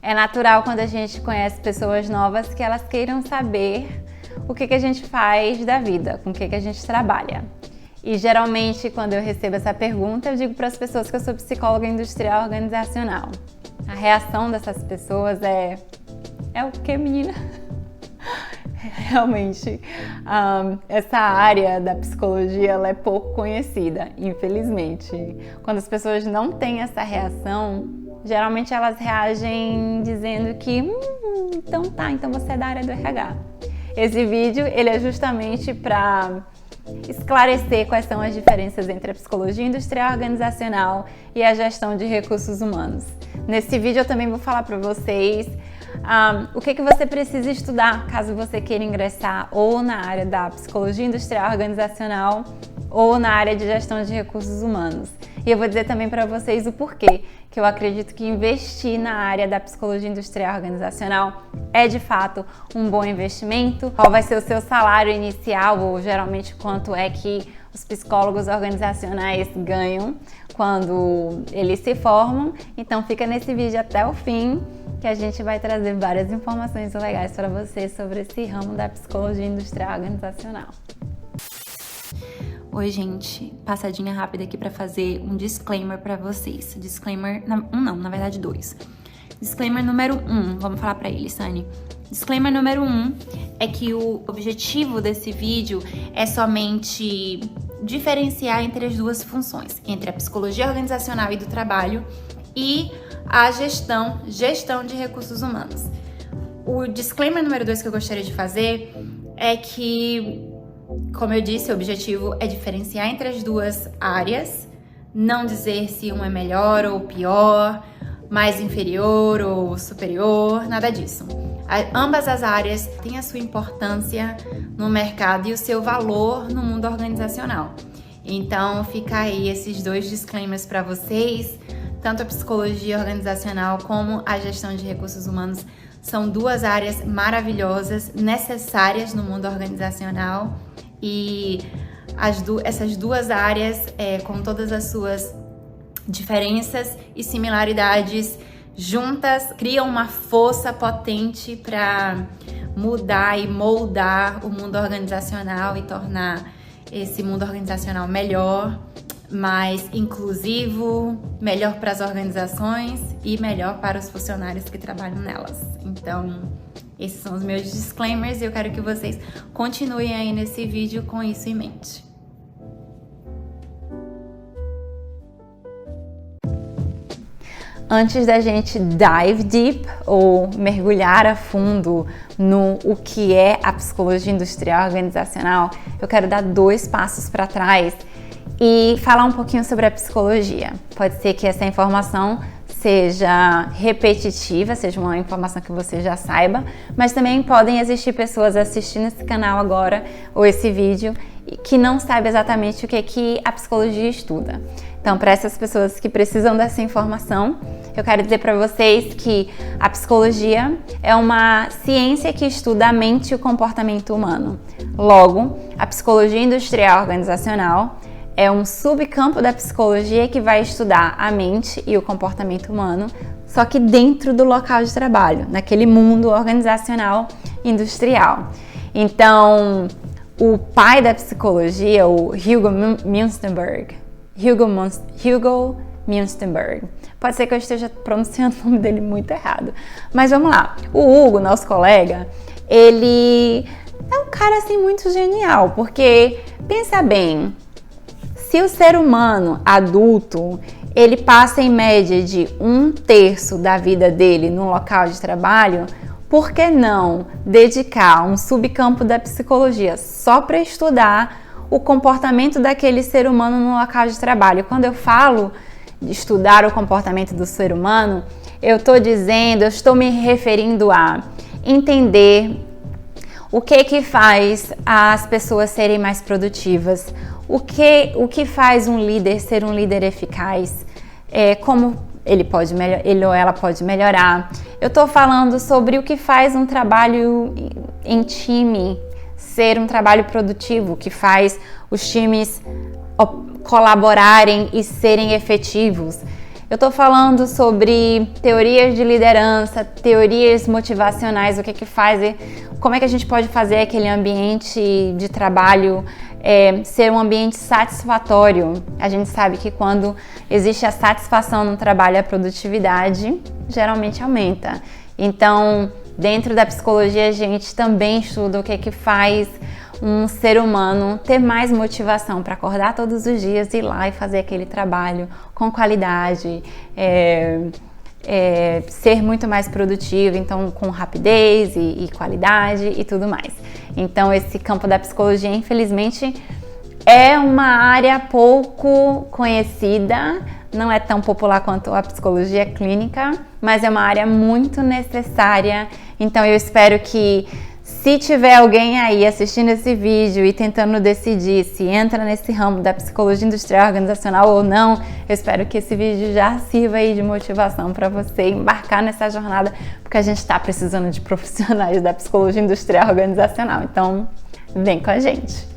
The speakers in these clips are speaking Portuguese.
É natural quando a gente conhece pessoas novas que elas queiram saber o que a gente faz da vida, com o que a gente trabalha. E geralmente quando eu recebo essa pergunta, eu digo para as pessoas que eu sou psicóloga industrial organizacional. A reação dessas pessoas é o que, menina? Realmente, essa área da psicologia ela é pouco conhecida, infelizmente. Quando as pessoas não têm essa reação, geralmente elas reagem dizendo que então você é da área do RH. Esse vídeo ele é justamente para esclarecer quais são as diferenças entre a psicologia industrial organizacional e a gestão de recursos humanos. Nesse vídeo eu também vou falar para vocês o que você precisa estudar caso você queira ingressar ou na área da psicologia industrial organizacional ou na área de gestão de recursos humanos. E eu vou dizer também para vocês o porquê que eu acredito que investir na área da psicologia industrial organizacional é de fato um bom investimento. Qual vai ser o seu salário inicial ou geralmente quanto é que os psicólogos organizacionais ganham quando eles se formam. Então fica nesse vídeo até o fim que a gente vai trazer várias informações legais para você sobre esse ramo da psicologia industrial organizacional. Oi, gente, passadinha rápida aqui para fazer um disclaimer para vocês. Disclaimer, na verdade dois. Disclaimer número 1, vamos falar para ele, Sani. Disclaimer número 1 é que o objetivo desse vídeo é somente diferenciar entre as duas funções, entre a psicologia organizacional e do trabalho e a gestão de recursos humanos. O disclaimer número 2 que eu gostaria de fazer é que, como eu disse, o objetivo é diferenciar entre as duas áreas, não dizer se um é melhor ou pior, mais inferior ou superior, nada disso. Ambas as áreas têm a sua importância no mercado e o seu valor no mundo organizacional. Então, fica aí esses dois disclaimers para vocês. Tanto a psicologia organizacional como a gestão de recursos humanos são duas áreas maravilhosas, necessárias no mundo organizacional. E essas duas áreas, com todas as suas diferenças e similaridades juntas, criam uma força potente para mudar e moldar o mundo organizacional e tornar esse mundo organizacional melhor, mais inclusivo, melhor para as organizações e melhor para os funcionários que trabalham nelas. Então, esses são os meus disclaimers e eu quero que vocês continuem aí nesse vídeo com isso em mente. Antes da gente dive deep ou mergulhar a fundo no o que é a psicologia industrial organizacional, eu quero dar 2 passos para trás e falar um pouquinho sobre a psicologia. Pode ser que essa informação seja repetitiva, seja uma informação que você já saiba, mas também podem existir pessoas assistindo esse canal agora ou esse vídeo que não sabem exatamente o que a psicologia estuda. Então, para essas pessoas que precisam dessa informação, eu quero dizer para vocês que a psicologia é uma ciência que estuda a mente e o comportamento humano. Logo, a psicologia industrial organizacional é um subcampo da psicologia que vai estudar a mente e o comportamento humano, só que dentro do local de trabalho, naquele mundo organizacional industrial. Então, o pai da psicologia, o Hugo Munsterberg. Pode ser que eu esteja pronunciando o nome dele muito errado, mas vamos lá. O Hugo, nosso colega, ele é um cara assim muito genial, porque pensa bem, se o ser humano adulto, ele passa em média de 1/3 da vida dele no local de trabalho, por que não dedicar um subcampo da psicologia só para estudar o comportamento daquele ser humano no local de trabalho? Quando eu falo de estudar o comportamento do ser humano, eu estou me referindo a entender o que faz as pessoas serem mais produtivas, o que faz um líder ser um líder eficaz, como ele ou ela pode melhorar. Eu estou falando sobre o que faz um trabalho em time ser um trabalho produtivo, que faz os times colaborarem e serem efetivos. Eu Eu tô falando sobre teorias de liderança, teorias motivacionais, o que que faz, como é que a gente pode fazer aquele ambiente de trabalho ser um ambiente satisfatório. A gente sabe que quando existe a satisfação no trabalho, a produtividade geralmente aumenta. Então, dentro da psicologia, a gente também estuda o que que faz um ser humano ter mais motivação para acordar todos os dias, ir lá e fazer aquele trabalho com qualidade, ser muito mais produtivo, então com rapidez e qualidade e tudo mais. Então esse campo da psicologia, infelizmente, é uma área pouco conhecida, não é tão popular quanto a psicologia clínica, mas é uma área muito necessária. Então eu espero que, se tiver alguém aí assistindo esse vídeo e tentando decidir se entra nesse ramo da psicologia industrial organizacional ou não, eu espero que esse vídeo já sirva aí de motivação para você embarcar nessa jornada, porque a gente está precisando de profissionais da psicologia industrial organizacional. Então, vem com a gente!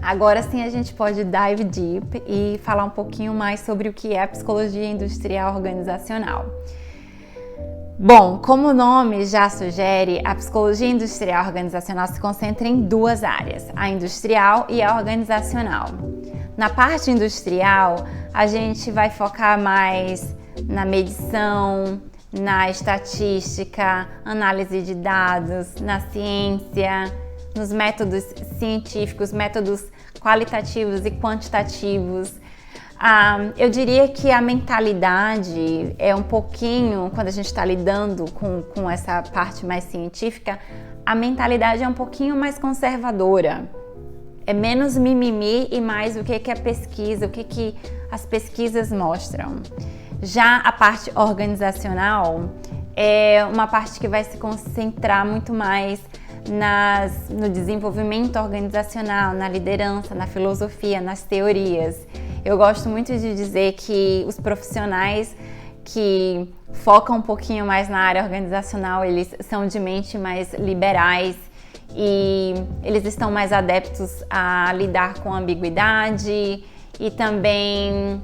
Agora sim a gente pode dive deep e falar um pouquinho mais sobre o que é a psicologia industrial organizacional. Bom, como o nome já sugere, a psicologia industrial organizacional se concentra em duas áreas, a industrial e a organizacional. Na parte industrial, a gente vai focar mais na medição, na estatística, análise de dados, na ciência, nos métodos científicos, métodos qualitativos e quantitativos. Eu diria que a mentalidade é um pouquinho, quando a gente está lidando com essa parte mais científica, a mentalidade é um pouquinho mais conservadora. É menos mimimi e mais o que é pesquisa, o que as pesquisas mostram. Já a parte organizacional é uma parte que vai se concentrar muito mais no desenvolvimento organizacional, na liderança, na filosofia, nas teorias. Eu gosto muito de dizer que os profissionais que focam um pouquinho mais na área organizacional, eles são de mente mais liberais e eles estão mais adeptos a lidar com ambiguidade e também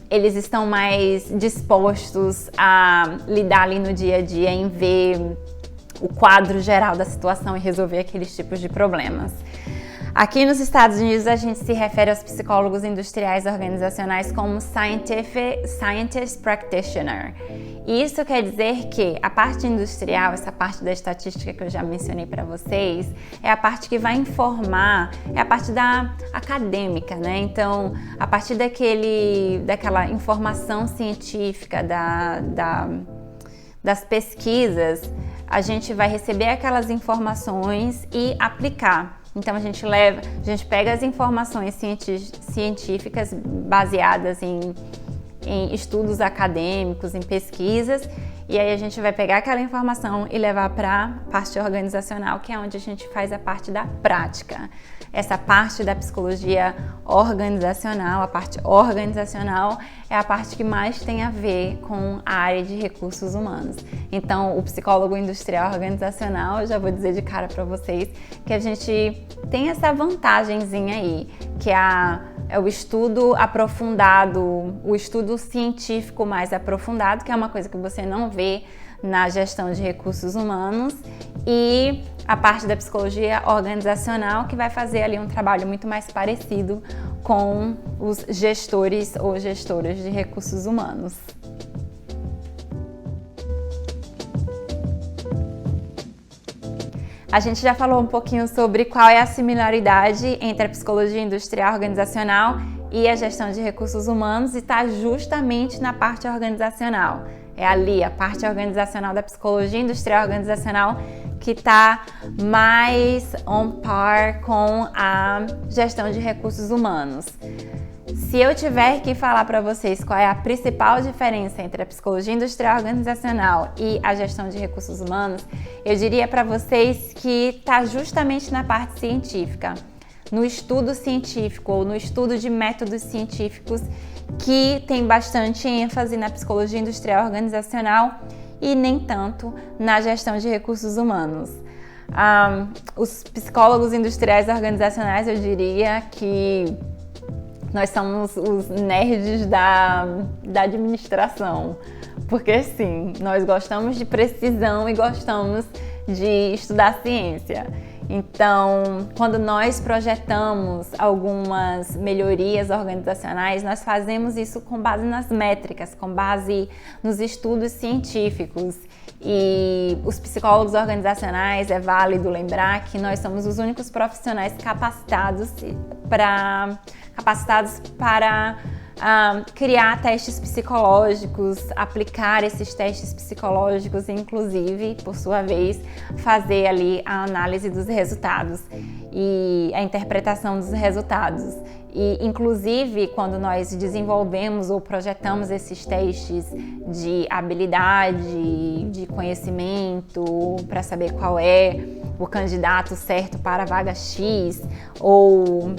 eles estão mais dispostos a lidar ali no dia a dia em ver o quadro geral da situação e resolver aqueles tipos de problemas. Aqui nos Estados Unidos, a gente se refere aos psicólogos industriais organizacionais como Scientist Practitioner. E isso quer dizer que a parte industrial, essa parte da estatística que eu já mencionei para vocês, é a parte que vai informar, é a parte da acadêmica, né? Então, a partir daquela informação científica, das pesquisas, a gente vai receber aquelas informações e aplicar. Então a gente pega as informações científicas baseadas em estudos acadêmicos, em pesquisas, e aí a gente vai pegar aquela informação e levar para a parte organizacional, que é onde a gente faz a parte da prática. Essa parte da psicologia organizacional, a parte organizacional, é a parte que mais tem a ver com a área de recursos humanos. Então, o psicólogo industrial organizacional, eu já vou dizer de cara para vocês que a gente tem essa vantagenzinha aí, que é o estudo aprofundado, o estudo científico mais aprofundado, que é uma coisa que você não vê na gestão de recursos humanos, e a parte da psicologia organizacional, que vai fazer ali um trabalho muito mais parecido com os gestores ou gestoras de recursos humanos. A gente já falou um pouquinho sobre qual é a similaridade entre a psicologia industrial organizacional e a gestão de recursos humanos, e está justamente na parte organizacional. É ali, a parte organizacional da psicologia industrial organizacional, que está mais on par com a gestão de recursos humanos. Se eu tiver que falar para vocês qual é a principal diferença entre a psicologia industrial organizacional e a gestão de recursos humanos, eu diria para vocês que está justamente na parte científica, no estudo científico ou no estudo de métodos científicos, que tem bastante ênfase na psicologia industrial organizacional e nem tanto na gestão de recursos humanos. Os psicólogos industriais organizacionais, eu diria que nós somos os nerds da administração, porque sim, nós gostamos de precisão e gostamos de estudar ciência. Então, quando nós projetamos algumas melhorias organizacionais, nós fazemos isso com base nas métricas, com base nos estudos científicos. E os psicólogos organizacionais, é válido lembrar que nós somos os únicos profissionais capacitados para criar testes psicológicos, aplicar esses testes psicológicos e, inclusive, por sua vez, fazer ali a análise dos resultados e a interpretação dos resultados. E, inclusive, quando nós desenvolvemos ou projetamos esses testes de habilidade, de conhecimento, para saber qual é o candidato certo para a vaga X, ou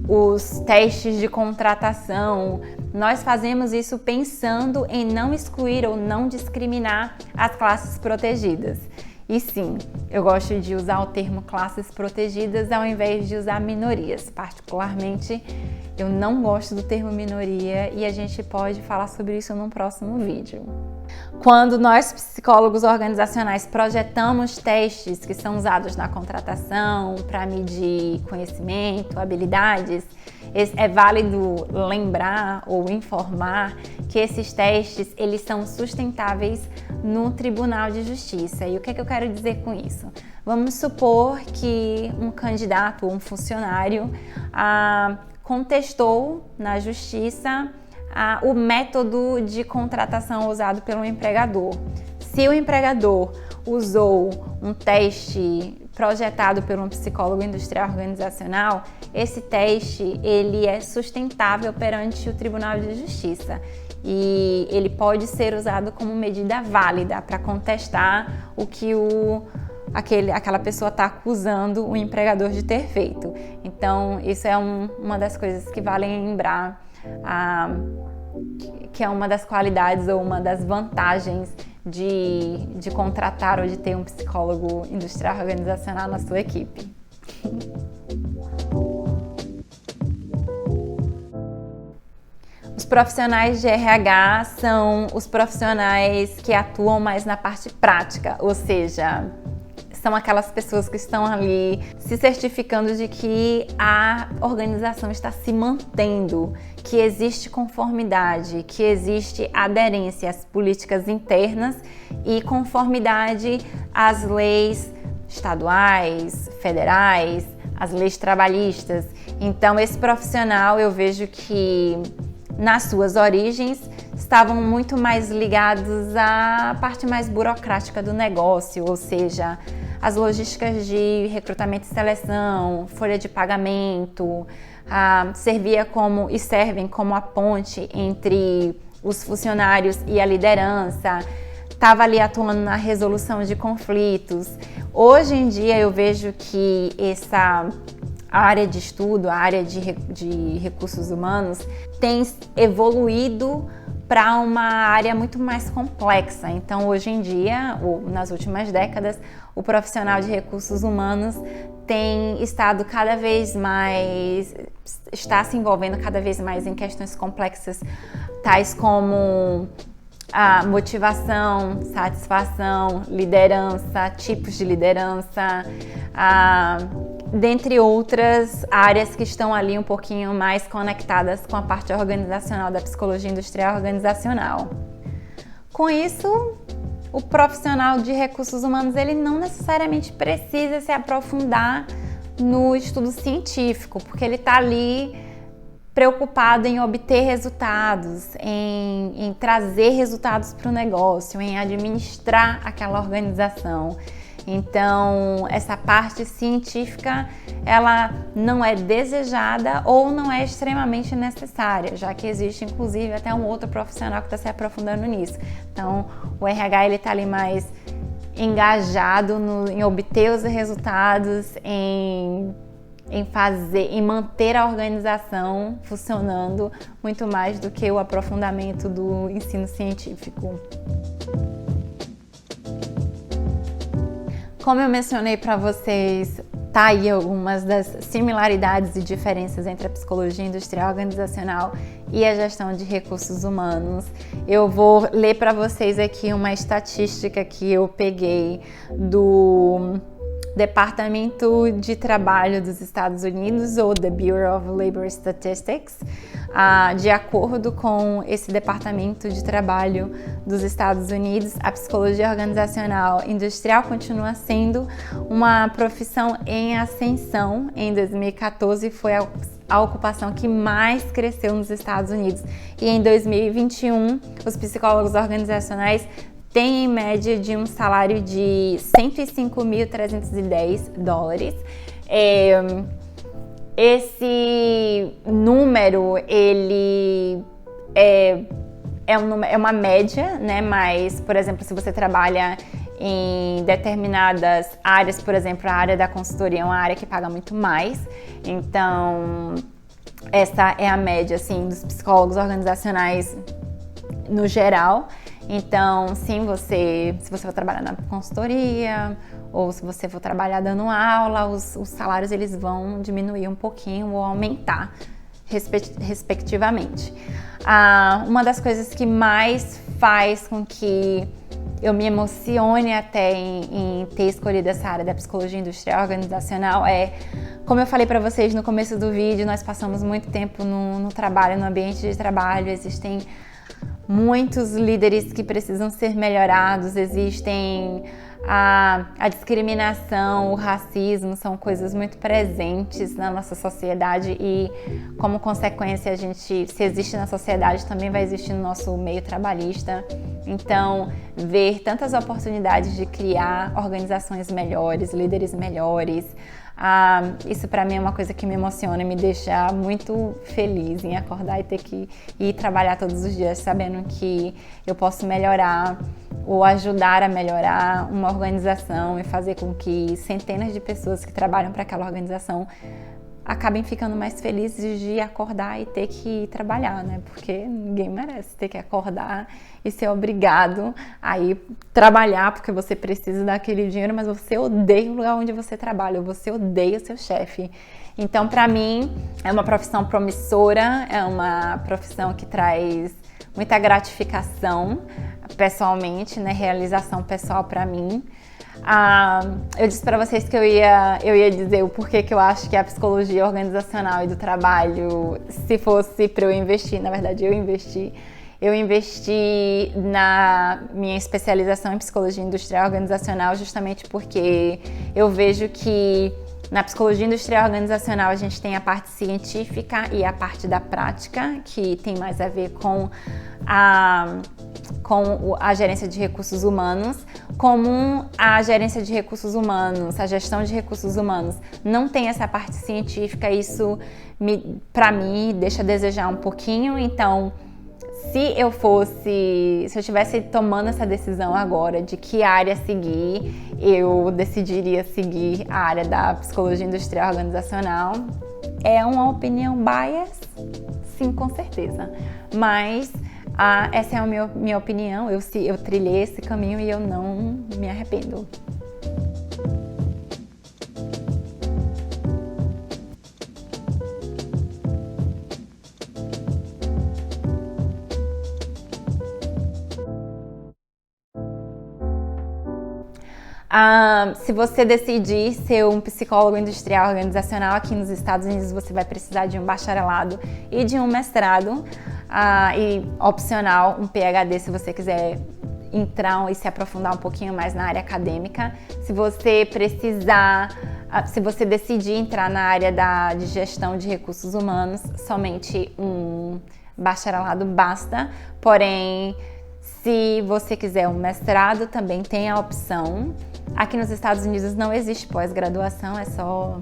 os testes de contratação, nós fazemos isso pensando em não excluir ou não discriminar as classes protegidas. E sim, eu gosto de usar o termo classes protegidas ao invés de usar minorias. Particularmente, eu não gosto do termo minoria e a gente pode falar sobre isso num próximo vídeo. Quando nós, psicólogos organizacionais, projetamos testes que são usados na contratação para medir conhecimento, habilidades, é válido lembrar ou informar que esses testes eles são sustentáveis no Tribunal de Justiça. E o que é que eu quero dizer com isso? Vamos supor que um candidato ou um funcionário contestou na Justiça o método de contratação usado pelo empregador. Se o empregador usou um teste projetado por um psicólogo industrial organizacional, esse teste ele é sustentável perante o Tribunal de Justiça e ele pode ser usado como medida válida para contestar o que aquela pessoa está acusando o empregador de ter feito. Então, isso é uma das coisas que vale lembrar, que é uma das qualidades ou uma das vantagens de contratar ou de ter um psicólogo industrial organizacional na sua equipe. Os profissionais de RH são os profissionais que atuam mais na parte prática, ou seja, são aquelas pessoas que estão ali se certificando de que a organização está se mantendo, que existe conformidade, que existe aderência às políticas internas e conformidade às leis estaduais, federais, às leis trabalhistas. Então, esse profissional, eu vejo que nas suas origens estavam muito mais ligados à parte mais burocrática do negócio, ou seja, as logísticas de recrutamento e seleção, folha de pagamento, servem como a ponte entre os funcionários e a liderança, estava ali atuando na resolução de conflitos. Hoje em dia eu vejo que essa área de estudo, a área de recursos humanos, tem evoluído para uma área muito mais complexa. Então, hoje em dia, ou nas últimas décadas, o profissional de recursos humanos tem estado cada vez mais, está se envolvendo cada vez mais em questões complexas, tais como a motivação, satisfação, liderança, tipos de liderança, dentre outras áreas que estão ali um pouquinho mais conectadas com a parte organizacional da psicologia industrial organizacional. Com isso, o profissional de recursos humanos ele não necessariamente precisa se aprofundar no estudo científico, porque ele está ali preocupado em obter resultados, em trazer resultados para o negócio, em administrar aquela organização. Então, essa parte científica, ela não é desejada ou não é extremamente necessária, já que existe, inclusive, até um outro profissional que está se aprofundando nisso. Então, o RH está ali mais engajado em obter os resultados, em manter a organização funcionando muito mais do que o aprofundamento do ensino científico. Como eu mencionei para vocês, tá aí algumas das similaridades e diferenças entre a psicologia industrial organizacional e a gestão de recursos humanos. Eu vou ler para vocês aqui uma estatística que eu peguei do Departamento de Trabalho dos Estados Unidos, ou The Bureau of Labor Statistics. De acordo com esse Departamento de Trabalho dos Estados Unidos, a psicologia organizacional industrial continua sendo uma profissão em ascensão. Em 2014 foi a ocupação que mais cresceu nos Estados Unidos. E em 2021, os psicólogos organizacionais têm em média de um salário de $105.310. Esse número, ele é uma média, né? Mas, por exemplo, se você trabalha em determinadas áreas, por exemplo, a área da consultoria é uma área que paga muito mais. Então, essa é a média, assim, dos psicólogos organizacionais no geral. Então, sim, se você for trabalhar na consultoria ou se você for trabalhar dando aula, os salários eles vão diminuir um pouquinho ou aumentar, respectivamente. Uma das coisas que mais faz com que eu me emocione até em ter escolhido essa área da psicologia industrial organizacional como eu falei para vocês no começo do vídeo, nós passamos muito tempo no trabalho, no ambiente de trabalho, existem muitos líderes que precisam ser melhorados, existem a discriminação, o racismo, são coisas muito presentes na nossa sociedade e, como consequência, se existe na sociedade, também vai existir no nosso meio trabalhista. Então, ver tantas oportunidades de criar organizações melhores, líderes melhores, isso para mim é uma coisa que me emociona e me deixa muito feliz em acordar e ter que ir trabalhar todos os dias sabendo que eu posso melhorar ou ajudar a melhorar uma organização e fazer com que centenas de pessoas que trabalham para aquela organização acabem ficando mais felizes de acordar e ter que ir trabalhar, né? Porque ninguém merece ter que acordar e ser obrigado a ir trabalhar porque você precisa daquele dinheiro, mas você odeia o lugar onde você trabalha, ou você odeia o seu chefe. Então, para mim, é uma profissão promissora, é uma profissão que traz muita gratificação pessoalmente, né? Realização pessoal para mim. Eu disse para vocês que eu ia dizer o porquê que eu acho que a psicologia organizacional e do trabalho, se fosse para eu investir, na verdade eu investi na minha especialização em psicologia industrial organizacional justamente porque eu vejo que na psicologia industrial organizacional a gente tem a parte científica e a parte da prática, que tem mais a ver com a gerência de recursos humanos. Como a gerência de recursos humanos, a gestão de recursos humanos não tem essa parte científica, isso para mim deixa a desejar um pouquinho. Então, se eu estivesse tomando essa decisão agora de que área seguir, eu decidiria seguir a área da psicologia industrial organizacional. É uma opinião bias? Sim, com certeza. Mas essa é a minha opinião, eu trilhei esse caminho e eu não me arrependo. Se você decidir ser um psicólogo industrial organizacional aqui nos Estados Unidos, você vai precisar de um bacharelado e de um mestrado, e opcional um PhD se você quiser entrar e se aprofundar um pouquinho mais na área acadêmica. Se você decidir entrar na área de gestão de recursos humanos, somente um bacharelado basta. Porém, se você quiser um mestrado, também tem a opção. Aqui nos Estados Unidos não existe pós-graduação, é só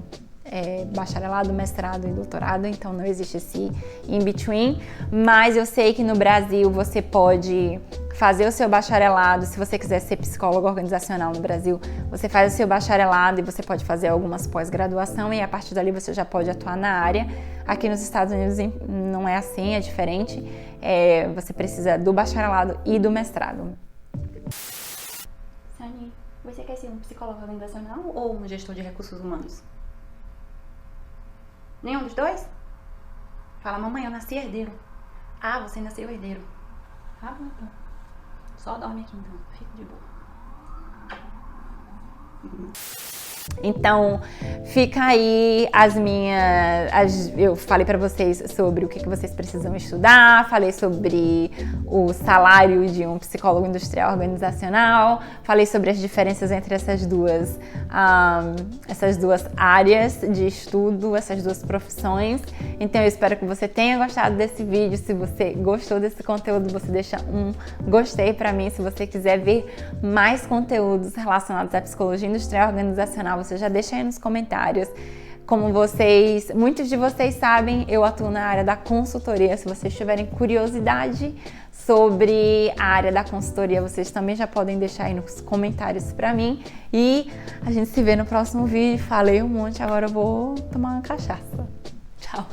bacharelado, mestrado e doutorado, então não existe esse in-between. Mas eu sei que no Brasil você pode fazer o seu bacharelado, se você quiser ser psicólogo organizacional no Brasil, você faz o seu bacharelado e você pode fazer algumas pós-graduação e a partir dali você já pode atuar na área. Aqui nos Estados Unidos não é assim, é diferente. Você precisa do bacharelado e do mestrado. Sani, Você quer ser um psicólogo organizacional ou um gestor de recursos humanos? Nenhum dos dois? Fala, mamãe, eu nasci herdeiro. Ah, você nasceu herdeiro. Ah, bom, então. Só dorme aqui então, fica de boa. Então, fica aí eu falei para vocês sobre o que vocês precisam estudar, falei sobre o salário de um psicólogo industrial organizacional, falei sobre as diferenças entre essas duas áreas de estudo, essas duas profissões. Então, eu espero que você tenha gostado desse vídeo. Se você gostou desse conteúdo, você deixa um gostei para mim. Se você quiser ver mais conteúdos relacionados à psicologia industrial organizacional, você já deixa aí nos comentários. Como muitos de vocês sabem, eu atuo na área da consultoria. Se vocês tiverem curiosidade sobre a área da consultoria, vocês também já podem deixar aí nos comentários pra mim. E a gente se vê no próximo vídeo. Falei um monte, agora eu vou tomar uma cachaça. Tchau!